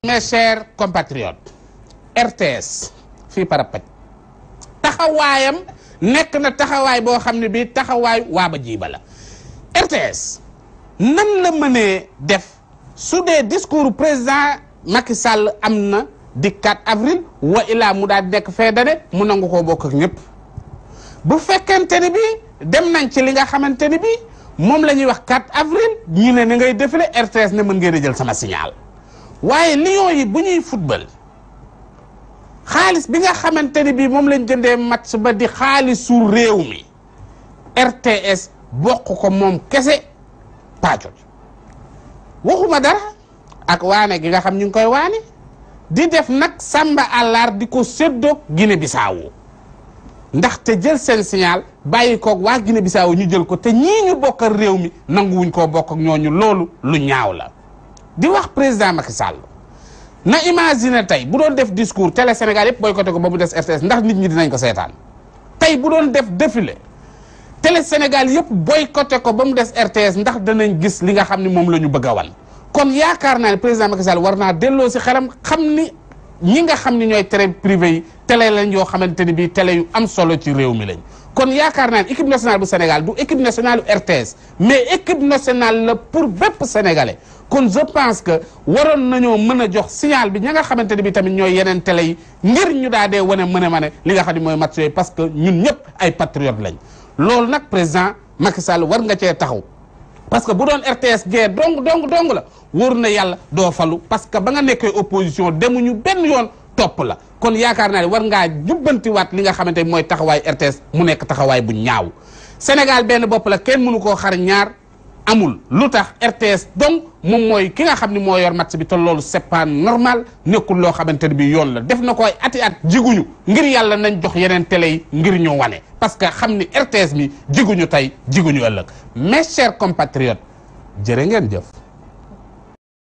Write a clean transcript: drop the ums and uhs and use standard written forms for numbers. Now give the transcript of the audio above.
Mes chers compatriotes, RTS fii Parapet taxawaayam nekk na taxawaay boo xam ne bii taxawaay waaba jiiba la. RTS nan la mënee def su dee discours président Macky Sall am na di 4 avril wa ilaa mu daal nekk fin d'année mu nangu koo bokk ak ñëpp bu fekkente ni bii dem nañ ci li nga xamante ni bii moom la ñuy wax 4 avril ñu ne ni ngay défilé RTS ne mën ngeen a jël sama signal. waaye Lions yi bu ñuy football xaalis bi nga xamante ni bii moom lañ jëndee match ba di xaalisu réew mi RTS bokk ko moom kese paajot waxuma dara ak waane gi nga xam ñu ngi koy waane di def nag samba àllar di ko séddoog Guinée Bissau ndaxte jël seen signal bàyyi koog waa Guinée Bissau ñu jël ko te ñii ñu bokkal réew mi nanguwuñ koo bokk ak ñooñu loolu lu ñaaw la. di wax président Macky Sall na imaginer tey bu doon def discours télé Sénégal yëpp boycotté ko ba mu des RTS ndax nit ñi dinañ ko seetaan tey bu doon def défilé télé Sénégal yëpp boycotté ko ba mu des RTS ndax danañ gis li nga xam ni moom la ñu bëgg a wan. kon yaakaar naa ne président Macky Sall war naa delloo si xelam xam ni ñi nga xam ni ñooy télé privé yi télé lañ yoo xamante ni bii télé yu am solo ci réew mi lañ. kon yaakaar naa ne équipe nationale bu Sénégal du équipe nationale bu RTS mais équipe nationale la pour bépp sénégalais kon je pense que waroon nañoo mën a jox signal bi ña nga xamante ne bi tamit ñooy yeneen télé yi ngir ñu daa dee wane mën a li nga xam ne mooy match yooyu parce que ñun ñëpp ay patriotes lañ. loolu nag président Macky Sall war nga cee taxaw parce que bu doon RTS gee dong la wóor na yàlla doo falu parce que ba nga nekkee opposition demuñu benn yoon topp la. kon yaakaar naa ne war ngaa jubbantiwaat li nga xamante ni mooy taxawaay RTS mu nekk taxawaay bu ñaaw Sénégal benn bopp la kenn mënu koo xar ñaar amul lu tax RTS donc moom mooy ki nga xam ne moo yor match bi te loolu c'est pas normal nekkul loo xamante ne bi yoon la def na ko ay ati at jiguñu ngir yàlla nañ jox yeneen télé yi ngir ñu wane parce que xam ni RTS mi jiguñu tey jiguñu ëllëg mes chers compatriotes jërë ngeen jëf.